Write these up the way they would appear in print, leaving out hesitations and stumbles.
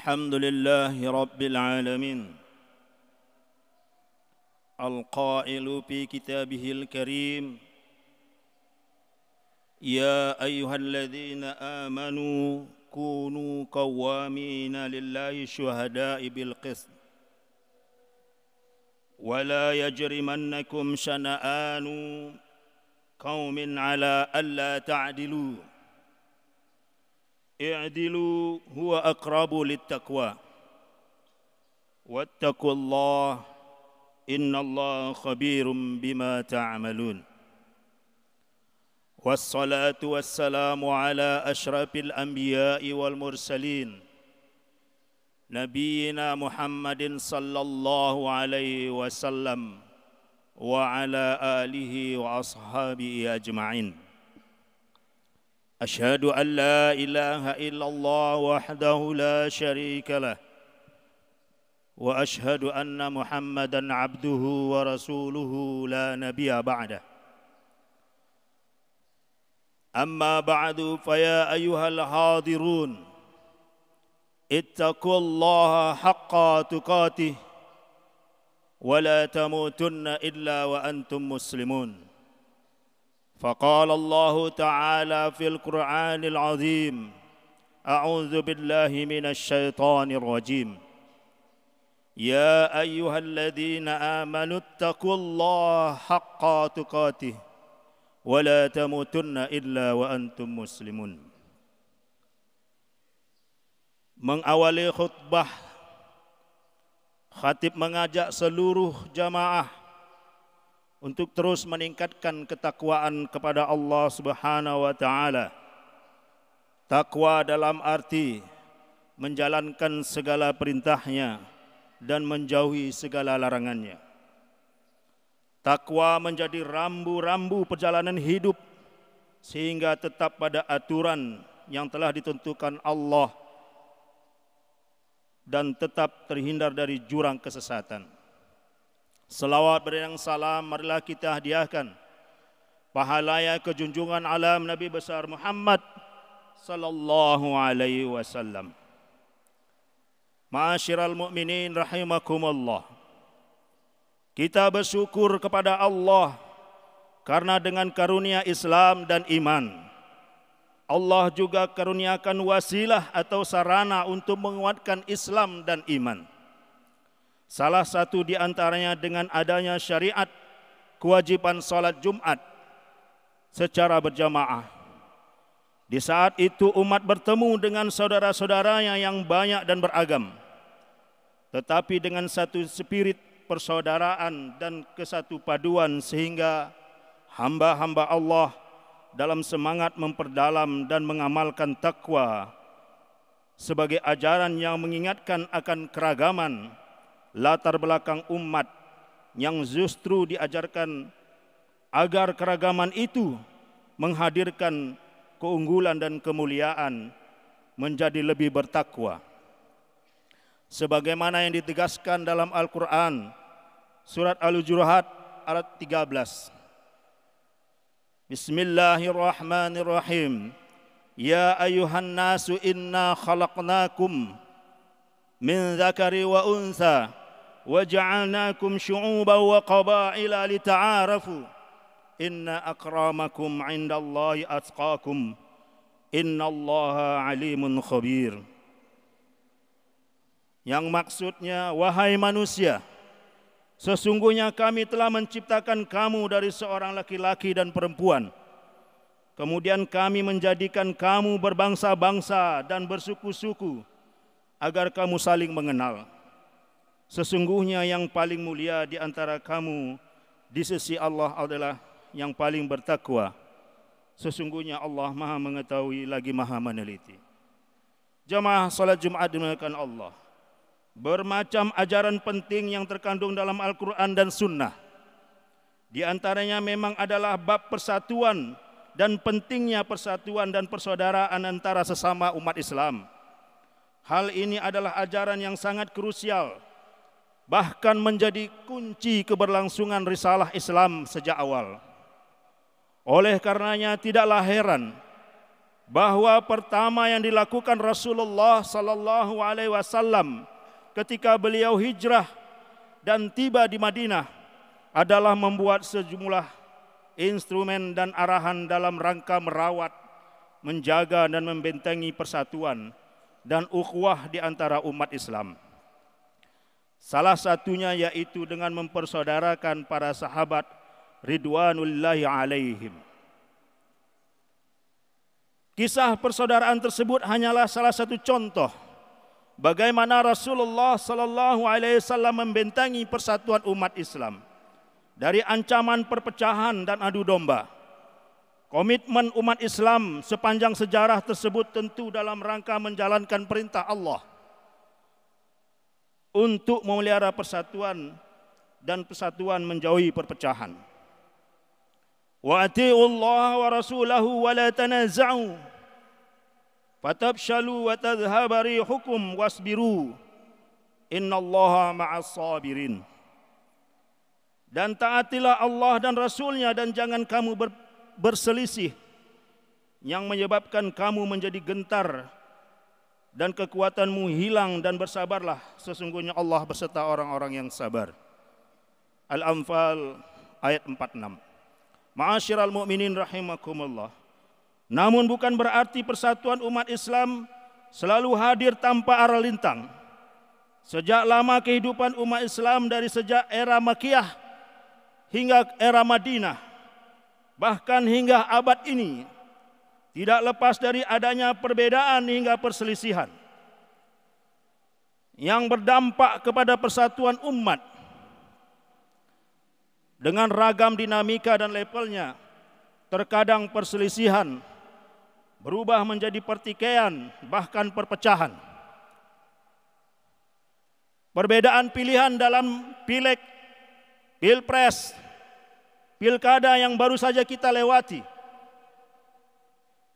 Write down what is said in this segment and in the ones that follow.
الحمد لله رب العالمين القائل في كتابه الكريم يا أيها الذين آمنوا كونوا قوامين لله شهداء بالقسط ولا يجرمنكم شنآن قوم على ألا تعدلوا اعدلوا هو أقرب للتقوى واتقوا الله إن الله خبير بما تعملون والصلاة والسلام على أشرف الأنبياء والمرسلين نبينا محمد صلى الله عليه وسلم وعلى آله وأصحابه أجمعين أشهد أن لا إله إلا الله وحده لا شريك له وأشهد أن محمدًا عبده ورسوله لا نبي بعده أما بعد فيا أيها الحاضرون اتقوا الله حق تقاته ولا تموتن إلا وأنتم مسلمون فقال الله تعالى في القرآن العظيم أعوذ بالله من الشيطان الرجيم يا أيها الذين آمنوا اتقوا الله حق تقاته ولا تموتن إلا وأنتم مسلمون. Mengawali khutbah, khatib mengajak seluruh jamaah untuk terus meningkatkan ketakwaan kepada Allah Subhanahu wa taala. Takwa dalam arti menjalankan segala perintahnya dan menjauhi segala larangannya. Takwa menjadi rambu-rambu perjalanan hidup sehingga tetap pada aturan yang telah ditentukan Allah dan tetap terhindar dari jurang kesesatan. Selawat beriring salam marilah kita hadiahkan pahalaya kejunjungan alam Nabi besar Muhammad sallallahu alaihi wasallam. Ma'asyiral mu'minin rahimakumullah. Kita bersyukur kepada Allah karena dengan karunia Islam dan iman Allah juga karuniakan wasilah atau sarana untuk menguatkan Islam dan iman. Salah satu di antaranya dengan adanya syariat kewajiban salat Jumat secara berjamaah. Di saat itu umat bertemu dengan saudara-saudaranya yang banyak dan beragam, tetapi dengan satu spirit persaudaraan dan kesatu paduan sehingga hamba-hamba Allah dalam semangat memperdalam dan mengamalkan takwa sebagai ajaran yang mengingatkan akan keragaman latar belakang umat yang justru diajarkan agar keragaman itu menghadirkan keunggulan dan kemuliaan menjadi lebih bertakwa. Sebagaimana yang ditegaskan dalam Al-Quran, surat Al-Hujurat ayat 13. Bismillahirrahmanirrahim. Ya ayuhan nasu inna khalaqnakum min dzakari wa untha وَجَعَلْنَاكُمْ شُعُوبًا وَقَبَائِلَ لِتَعَارَفُوا إِنَّ أَكْرَمَكُمْ عِنْدَ اللَّهِ أَتْقَاكُمْ إِنَّ اللَّهَ عَلِيمٌ خَبِيرٌ. Yang maksudnya, wahai manusia, sesungguhnya kami telah menciptakan kamu dari seorang laki-laki dan perempuan. Kemudian kami menjadikan kamu berbangsa-bangsa dan bersuku-suku agar kamu saling mengenal. Sesungguhnya yang paling mulia di antara kamu di sisi Allah adalah yang paling bertakwa. Sesungguhnya Allah Maha mengetahui lagi Maha meneliti. Jamaah salat Jumat dimuliakan Allah. Bermacam ajaran penting yang terkandung dalam Al-Quran dan Sunnah. Di antaranya memang adalah bab persatuan dan pentingnya persatuan dan persaudaraan antara sesama umat Islam. Hal ini adalah ajaran yang sangat krusial, bahkan menjadi kunci keberlangsungan risalah Islam sejak awal. Oleh karenanya tidaklah heran bahwa pertama yang dilakukan Rasulullah sallallahu alaihi wasallam ketika beliau hijrah dan tiba di Madinah adalah membuat sejumlah instrumen dan arahan dalam rangka merawat, menjaga dan membentengi persatuan dan ukhuwah di antara umat Islam. Salah satunya yaitu dengan mempersaudarakan para sahabat ridwanullahi alaihim. Kisah persaudaraan tersebut hanyalah salah satu contoh bagaimana Rasulullah sallallahu alaihi wasallam membentengi persatuan umat Islam dari ancaman perpecahan dan adu domba. Komitmen umat Islam sepanjang sejarah tersebut tentu dalam rangka menjalankan perintah Allah untuk memelihara persatuan dan persatuan menjauhi perpecahan. Wa atiullaha wa rasulahu wa la tanaza'u fatabshalu wa tadhhaba rihukum wasbiru innallaha ma'as sabirin. Dan taatilah Allah dan Rasulnya dan jangan kamu berselisih yang menyebabkan kamu menjadi gentar dan kekuatanmu hilang, dan bersabarlah, sesungguhnya Allah beserta orang-orang yang sabar. Al-Anfal ayat 46. Ma'asyiral mu'minin rahimakumullah. Namun bukan berarti persatuan umat Islam selalu hadir tanpa arah lintang. Sejak lama kehidupan umat Islam dari sejak era Makkiyah hingga era Madinah, bahkan hingga abad ini, tidak lepas dari adanya perbedaan hingga perselisihan yang berdampak kepada persatuan umat. Dengan ragam dinamika dan levelnya, terkadang perselisihan berubah menjadi pertikaian, bahkan perpecahan. Perbedaan pilihan dalam pileg, pilpres, pilkada yang baru saja kita lewati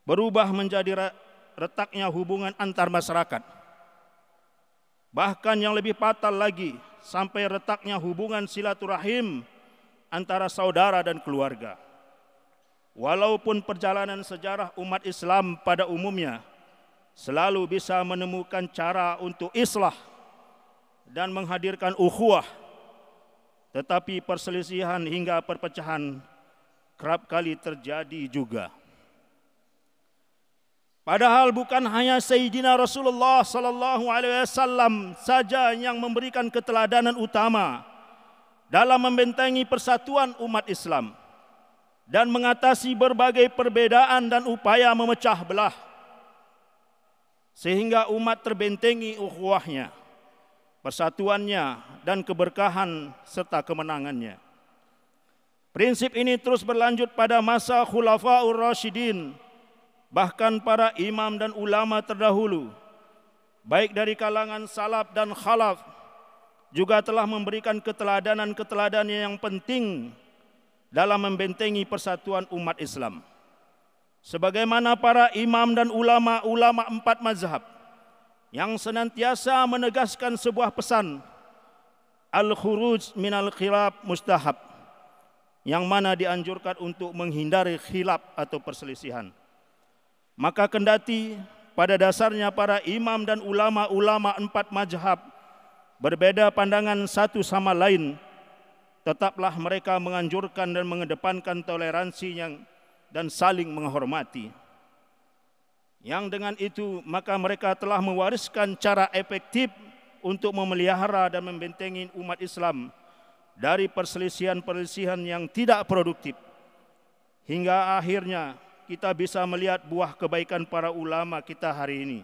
berubah menjadi retaknya hubungan antar masyarakat. Bahkan yang lebih fatal lagi, sampai retaknya hubungan silaturahim antara saudara dan keluarga. Walaupun perjalanan sejarah umat Islam pada umumnya selalu bisa menemukan cara untuk islah dan menghadirkan ukhuwah, tetapi perselisihan hingga perpecahan kerap kali terjadi juga. Padahal bukan hanya Sayyidina Rasulullah sallallahu alaihi wasallam saja yang memberikan keteladanan utama dalam membentengi persatuan umat Islam dan mengatasi berbagai perbedaan dan upaya memecah belah, sehingga umat terbentengi ukhuwahnya, persatuannya dan keberkahan serta kemenangannya. Prinsip ini terus berlanjut pada masa Khulafaur Rasyidin. Bahkan para imam dan ulama terdahulu, baik dari kalangan salaf dan khalaf, juga telah memberikan keteladanan yang penting dalam membentengi persatuan umat Islam. Sebagaimana para imam dan ulama-ulama 4 mazhab yang senantiasa menegaskan sebuah pesan, al-khuruj minal khilaf mustahab, yang mana dianjurkan untuk menghindari khilaf atau perselisihan. Maka kendati pada dasarnya para imam dan ulama-ulama 4 mazhab berbeda pandangan satu sama lain, tetaplah mereka menganjurkan dan mengedepankan toleransi dan saling menghormati. Yang dengan itu maka mereka telah mewariskan cara efektif untuk memelihara dan membentengi umat Islam dari perselisihan-perselisihan yang tidak produktif, hingga akhirnya kita bisa melihat buah kebaikan para ulama kita hari ini.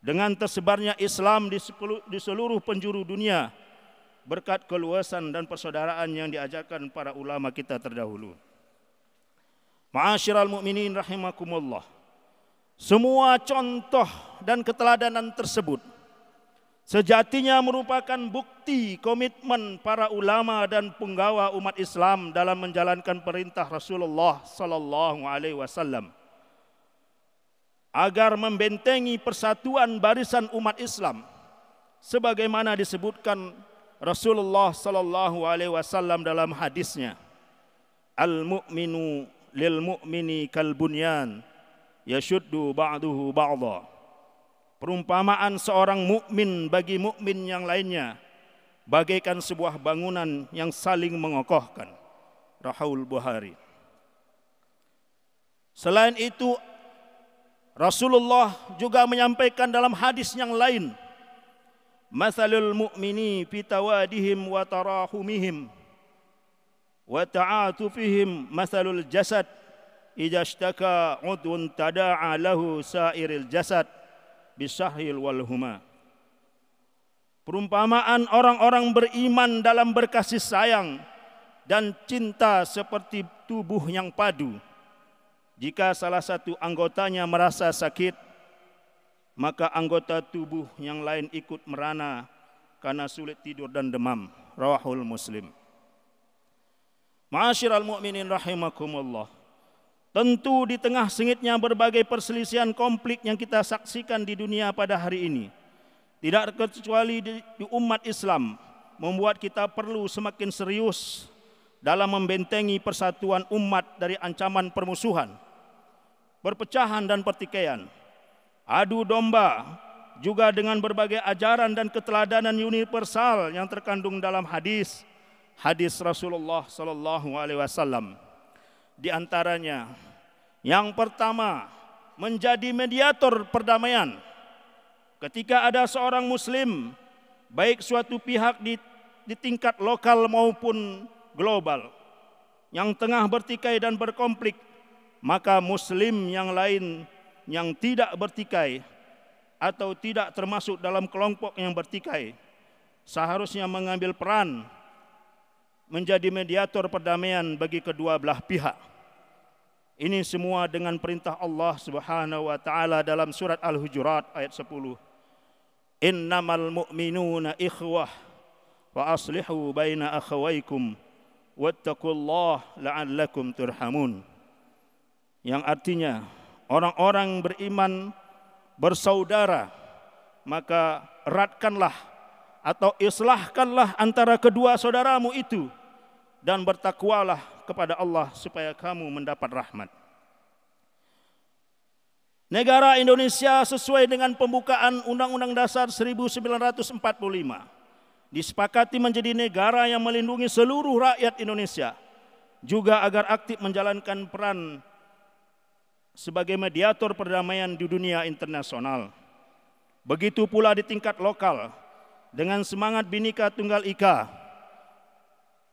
Dengan tersebarnya Islam di seluruh penjuru dunia berkat keluasan dan persaudaraan yang diajarkan para ulama kita terdahulu. Ma'asyiral mu'minin rahimakumullah. Semua contoh dan keteladanan tersebut sejatinya merupakan bukti komitmen para ulama dan penggawa umat Islam dalam menjalankan perintah Rasulullah sallallahu alaihi wasallam agar membentengi persatuan barisan umat Islam, sebagaimana disebutkan Rasulullah sallallahu alaihi wasallam dalam hadisnya, al-mu'minu lil mu'mini kal bunyan yashuddu ba'duhu ba'dha. Perumpamaan seorang mukmin bagi mukmin yang lainnya bagaikan sebuah bangunan yang saling mengokohkan. Rahul Bukhari. Selain itu, Rasulullah juga menyampaikan dalam hadis yang lain, "Matsalul mu'mini fi tawadihim wa tarahumihim wa ta'atufihim matsalul jasad idza ishtaka 'udwun tada'a lahu sa'iril jasad bisahil wal huma." Perumpamaan orang-orang beriman dalam berkasih sayang dan cinta seperti tubuh yang padu. Jika salah satu anggotanya merasa sakit, maka anggota tubuh yang lain ikut merana karena sulit tidur dan demam. Rawahul Muslim. Ma'asyiral mu'minin rahimakumullah. Tentu di tengah sengitnya berbagai perselisihan konflik yang kita saksikan di dunia pada hari ini, tidak terkecuali di umat Islam, membuat kita perlu semakin serius dalam membentengi persatuan umat dari ancaman permusuhan, perpecahan dan pertikaian, adu domba, juga dengan berbagai ajaran dan keteladanan universal yang terkandung dalam hadis Rasulullah sallallahu alaihi wasallam. Di antaranya, yang pertama, menjadi mediator perdamaian. Ketika ada seorang muslim, baik suatu pihak di tingkat lokal maupun global, yang tengah bertikai dan berkonflik, maka muslim yang lain yang tidak bertikai atau tidak termasuk dalam kelompok yang bertikai seharusnya mengambil peran menjadi mediator perdamaian bagi kedua belah pihak. Ini semua dengan perintah Allah Subhanahu wa taala dalam surat Al-Hujurat ayat 10. Innamal mu'minuna ikhwah wa aslihu baina akhawaykum wattaqullaha la'allakum turhamun. Yang artinya, orang-orang beriman bersaudara, maka eratkanlah atau islahkanlah antara kedua saudaramu itu dan bertakwalah kepada Allah supaya kamu mendapat rahmat. Negara Indonesia sesuai dengan pembukaan Undang-Undang Dasar 1945 disepakati menjadi negara yang melindungi seluruh rakyat Indonesia, juga agar aktif menjalankan peran sebagai mediator perdamaian di dunia internasional. Begitu pula di tingkat lokal, dengan semangat Bhinneka Tunggal Ika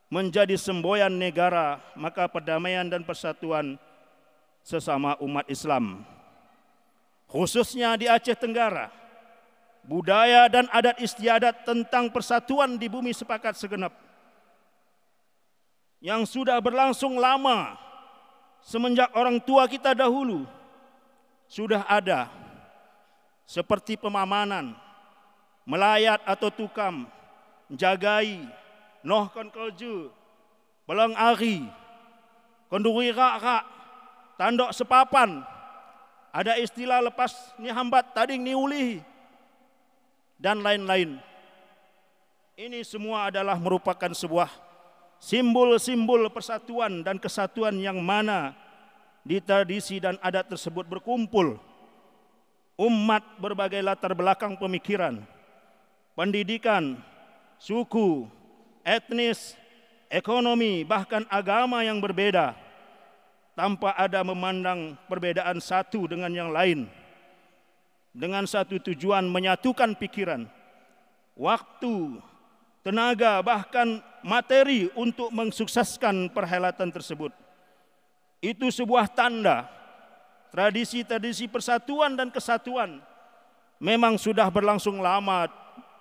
menjadi semboyan negara, maka perdamaian dan persatuan sesama umat Islam, khususnya di Aceh Tenggara, budaya dan adat istiadat tentang persatuan di bumi sepakat segenap yang sudah berlangsung lama semenjak orang tua kita dahulu sudah ada, seperti pemamanan, melayat atau tukam, jagai, nohkan kolju, belang ari, konduri rak-rak, tandok sepapan, ada istilah lepas ni hambat tading ni ulih, dan lain-lain. Ini semua adalah merupakan sebuah simbol-simbol persatuan dan kesatuan yang mana di tradisi dan adat tersebut berkumpul umat berbagai latar belakang pemikiran, pendidikan, suku, etnis, ekonomi, bahkan agama yang berbeda, tanpa ada memandang perbedaan satu dengan yang lain, dengan satu tujuan menyatukan pikiran, waktu, tenaga, bahkan materi untuk mensukseskan perhelatan tersebut. Itu sebuah tanda tradisi-tradisi persatuan dan kesatuan memang sudah berlangsung lama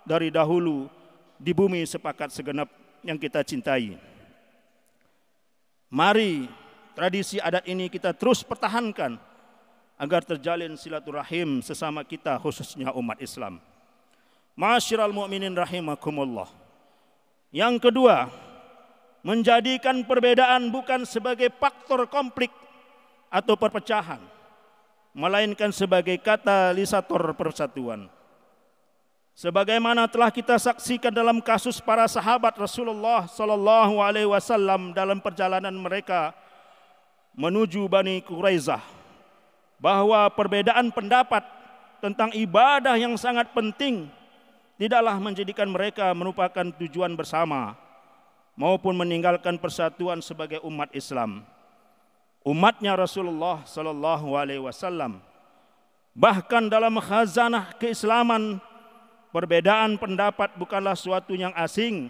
dari dahulu di bumi sepakat segenap yang kita cintai. Mari tradisi adat ini kita terus pertahankan agar terjalin silaturahim sesama kita, khususnya umat Islam. Ma'asyiral mu'minin rahimakumullah. Yang kedua, menjadikan perbedaan bukan sebagai faktor konflik atau perpecahan, melainkan sebagai katalisator persatuan. Sebagaimana telah kita saksikan dalam kasus para sahabat Rasulullah sallallahu alaihi wasallam dalam perjalanan mereka menuju Bani Quraizah bahwa perbedaan pendapat tentang ibadah yang sangat penting tidaklah menjadikan mereka merupakan tujuan bersama maupun meninggalkan persatuan sebagai umat Islam. Umatnya Rasulullah sallallahu alaihi wasallam, bahkan dalam khazanah keislaman, perbedaan pendapat bukanlah suatu yang asing,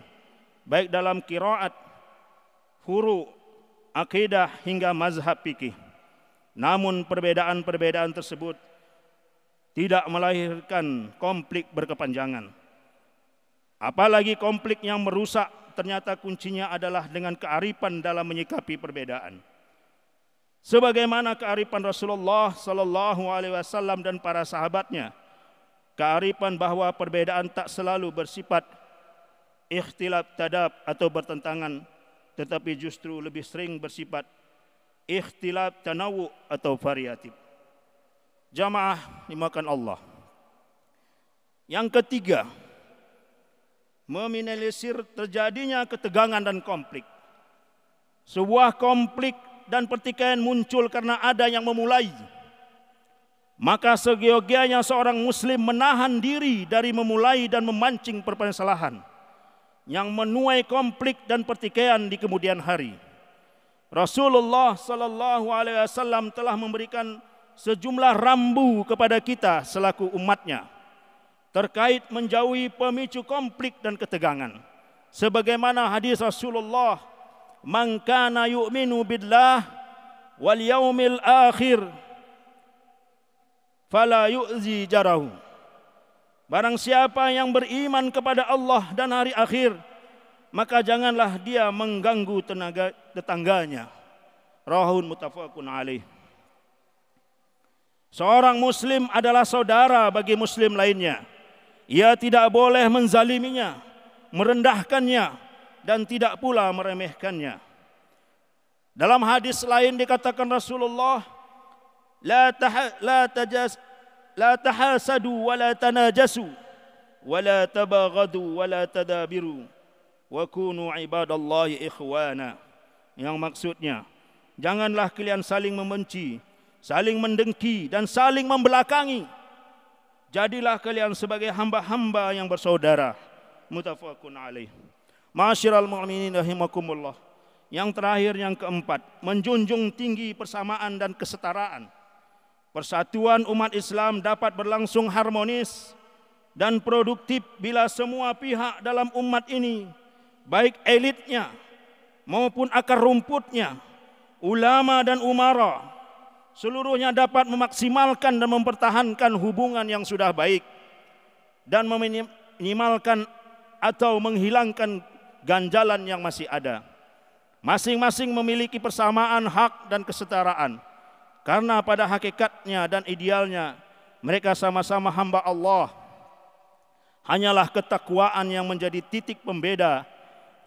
baik dalam qiraat, furu', akidah hingga mazhab fikih. Namun perbedaan-perbedaan tersebut tidak melahirkan konflik berkepanjangan. Apalagi konflik yang merusak, ternyata kuncinya adalah dengan kearifan dalam menyikapi perbedaan. Sebagaimana kearifan Rasulullah sallallahu alaihi wasallam dan para sahabatnya, kearifan bahwa perbedaan tak selalu bersifat ikhtilaf tadab atau bertentangan, tetapi justru lebih sering bersifat ikhtilaf tanawu atau variatif. Jamaah dimakan Allah. Yang ketiga, meminimalisir terjadinya ketegangan dan konflik. Sebuah konflik dan pertikaian muncul karena ada yang memulai. Maka seyogianya seorang muslim menahan diri dari memulai dan memancing permasalahan yang menuai konflik dan pertikaian di kemudian hari. Rasulullah sallallahu alaihi wasallam telah memberikan sejumlah rambu kepada kita selaku umatnya terkait menjauhi pemicu konflik dan ketegangan. Sebagaimana hadis Rasulullah, "Man kana yu'minu billah wal yaumil akhir fala yu'zi jarahu." Barang siapa yang beriman kepada Allah dan hari akhir, maka janganlah dia mengganggu tetangganya. Rawahun muttafaqun alaih. Seorang muslim adalah saudara bagi muslim lainnya. Ia tidak boleh menzaliminya, merendahkannya, dan tidak pula meremehkannya. Dalam hadis lain dikatakan Rasulullah, la tahasadu wa la tanajasu wa la tabaghadu wa la tadabiru wa kunu ibadallahi ikhwana. Yang maksudnya, janganlah kalian saling membenci, saling mendengki dan saling membelakangi. Jadilah kalian sebagai hamba-hamba yang bersaudara. Muttafaqun alaih. Ma'asyiral mu'minin rahimakumullah. Yang terakhir, yang keempat, menjunjung tinggi persamaan dan kesetaraan. Persatuan umat Islam dapat berlangsung harmonis dan produktif bila semua pihak dalam umat ini, baik elitnya maupun akar rumputnya, ulama dan umara, seluruhnya dapat memaksimalkan dan mempertahankan hubungan yang sudah baik dan meminimalkan atau menghilangkan ganjalan yang masih ada. Masing-masing memiliki persamaan hak dan kesetaraan, karena pada hakikatnya dan idealnya mereka sama-sama hamba Allah. Hanyalah ketakwaan yang menjadi titik pembeda,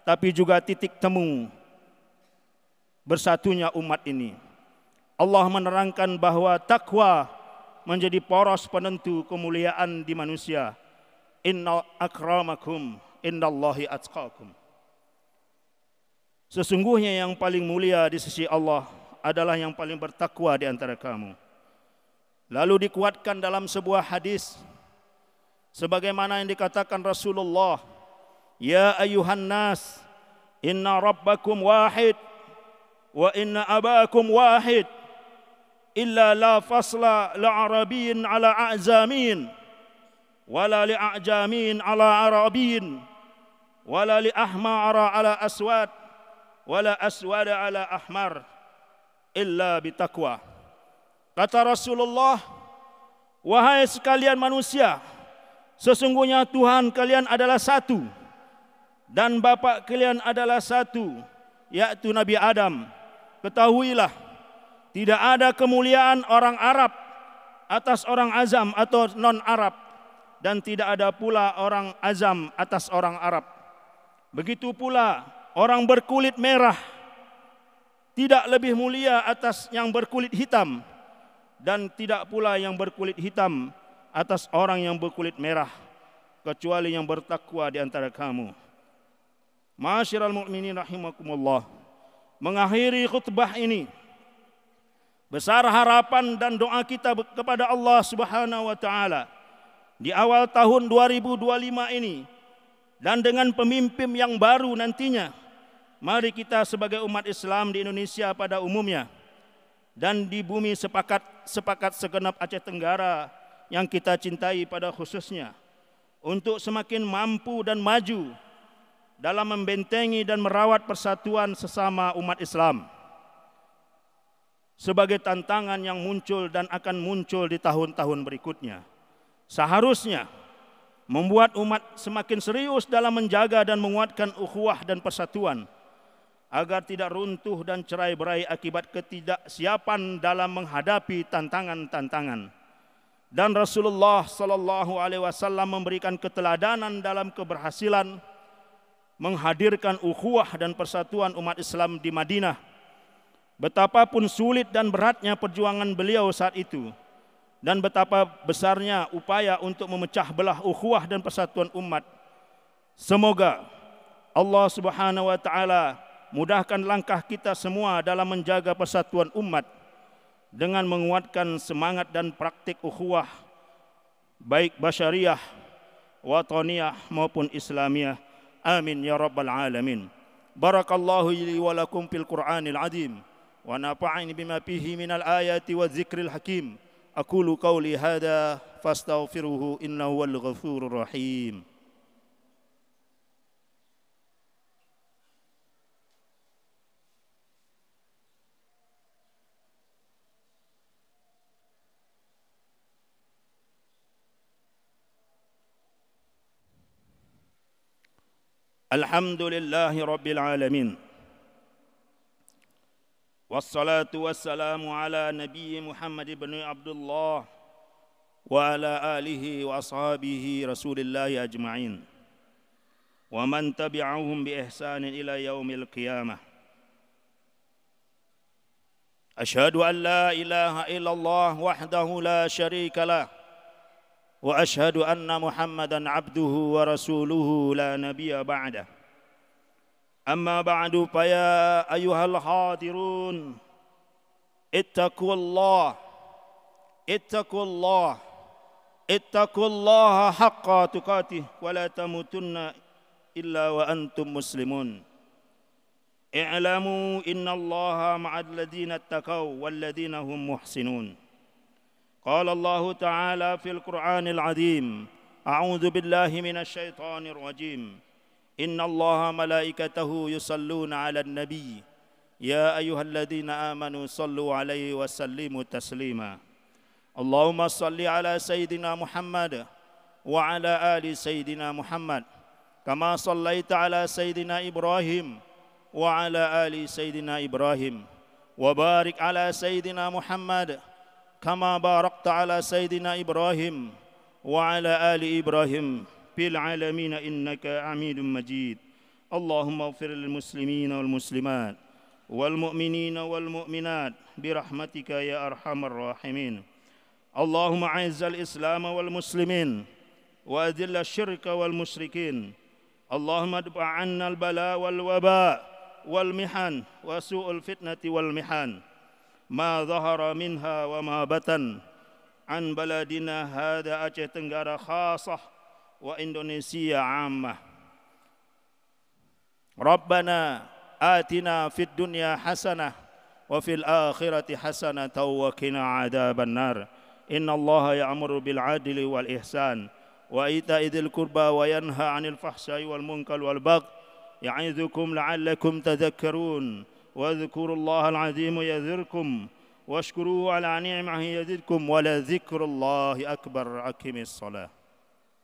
tapi juga titik temu bersatunya umat ini. Allah menerangkan bahwa takwa menjadi poros penentu kemuliaan di manusia. Inna akramakum indallahi atqakum. Sesungguhnya yang paling mulia di sisi Allah adalah yang paling bertakwa di antara kamu. Lalu dikuatkan dalam sebuah hadis sebagaimana yang dikatakan Rasulullah, "Ya ayuhan nas, inna rabbakum wahid wa inna abakum wahid, illa la fasla la arabiyyin ala a'zamin, wala li a'jamin ala arabiyyin, wala li ahmara ala aswad, wala aswada ala ahmar, illa bitaqwa." Kata Rasulullah, "Wahai sekalian manusia, sesungguhnya Tuhan kalian adalah satu dan Bapa kalian adalah satu, yaitu Nabi Adam. Ketahuilah, tidak ada kemuliaan orang Arab atas orang Azam atau non-Arab, dan tidak ada pula orang Azam atas orang Arab. Begitu pula orang berkulit merah tidak lebih mulia atas yang berkulit hitam, dan tidak pula yang berkulit hitam atas orang yang berkulit merah, kecuali yang bertakwa di antara kamu." Ma'asyiral mu'minin rahimakumullah. Mengakhiri khutbah ini, Besar harapan dan doa kita kepada Allah Subhanahu wa taala di awal tahun 2025 ini, dan dengan pemimpin yang baru nantinya, mari kita sebagai umat Islam di Indonesia pada umumnya dan di bumi sepakat segenap Aceh Tenggara yang kita cintai pada khususnya, untuk semakin mampu dan maju dalam membentengi dan merawat persatuan sesama umat Islam sebagai tantangan yang muncul dan akan muncul di tahun-tahun berikutnya. Seharusnya membuat umat semakin serius dalam menjaga dan menguatkan ukhuwah dan persatuan agar tidak runtuh dan cerai-berai akibat ketidaksiapan dalam menghadapi tantangan-tantangan. Dan Rasulullah sallallahu alaihi wasallam memberikan keteladanan dalam keberhasilan menghadirkan ukhuwah dan persatuan umat Islam di Madinah. Betapapun sulit dan beratnya perjuangan beliau saat itu, dan betapa besarnya upaya untuk memecah belah ukhuwah dan persatuan umat. Semoga Allah Subhanahu wa taala mudahkan langkah kita semua dalam menjaga persatuan umat dengan menguatkan semangat dan praktik ukhuwah baik basyariah, wataniyah maupun islamiyah. Amin ya rabbal alamin. Barakallahu li wa lakum fil Qur'anil azim wa nafa'ani bima fihi minal ayati wa dzikril hakim. Aqulu qawli hadza fastaghfiruhu innahu wal ghafurur rahim. Alhamdulillahi rabbil alamin. Wassalatu wassalamu ala Nabi Muhammad ibn Abdullah wa ala alihi wa ashabihi Rasulillahi ajma'in wa man tabi'ahum bi ihsanin ila yaumil qiyamah. Asyhadu an la ilaha illallah wahdahu la syarika lah wa asyhadu anna Muhammadan abduhu wa rasuluhu la nabiyya ba'dah. Amma ba'du, faya ayyuhal hadirun ittaqullah haqqa tuqatih wa la tamutunna illa wa antum muslimun. I'lamu innallaha ma'al ladzina ittaqaw wal ladzina hum muhsinun. Qala Allah ta'ala fil Qur'anil 'azim, a'udzu billahi minasy syaithanir rajim. Inna Allaha malaikatahu yusalluna 'alan nabi ya ayyuhalladzina amanu sallu 'alaihi wa sallimu taslima. Allahumma salli 'ala sayyidina Muhammad wa 'ala ali sayyidina Muhammad kama sallaita 'ala sayyidina Ibrahim wa 'ala ali sayyidina Ibrahim wa barik 'ala sayyidina Muhammad kama barakta 'ala sayyidina Ibrahim wa 'ala ali Ibrahim fil alamin innaka Hamidum Majid. Allahumma ighfir lil muslimina wal muslimat wal mu'minina wal mu'minat bi rahmatika ya arhamar rahimin. Allahumma a'izzal islam wal muslimin wa adhill asyirka wal musyrikin. Allahumma adfa' 'anna al bala wal waba wal mihan wa su'ul fitnati wal mihan ma dhahara minha wa ma batan an baladina hadha Aceh Tenggara khasah wa Indonesia ammah. Rabbana atina fid dunya hasanah wa fil akhirati hasanah wa qina adzaban nar. Innallaha ya'muru bil 'adli wal ihsan wa ita'i dzil qurba wa yanha 'anil fahsya'i wal munkar wal baghi ya'idzukum la'allakum tadhakkarun. Wadhkurullaha al-'azima yadhkurkum washkuruhu 'ala ni'amihi yazidkum wa la dzikrullahi akbar. Aqimis shalah.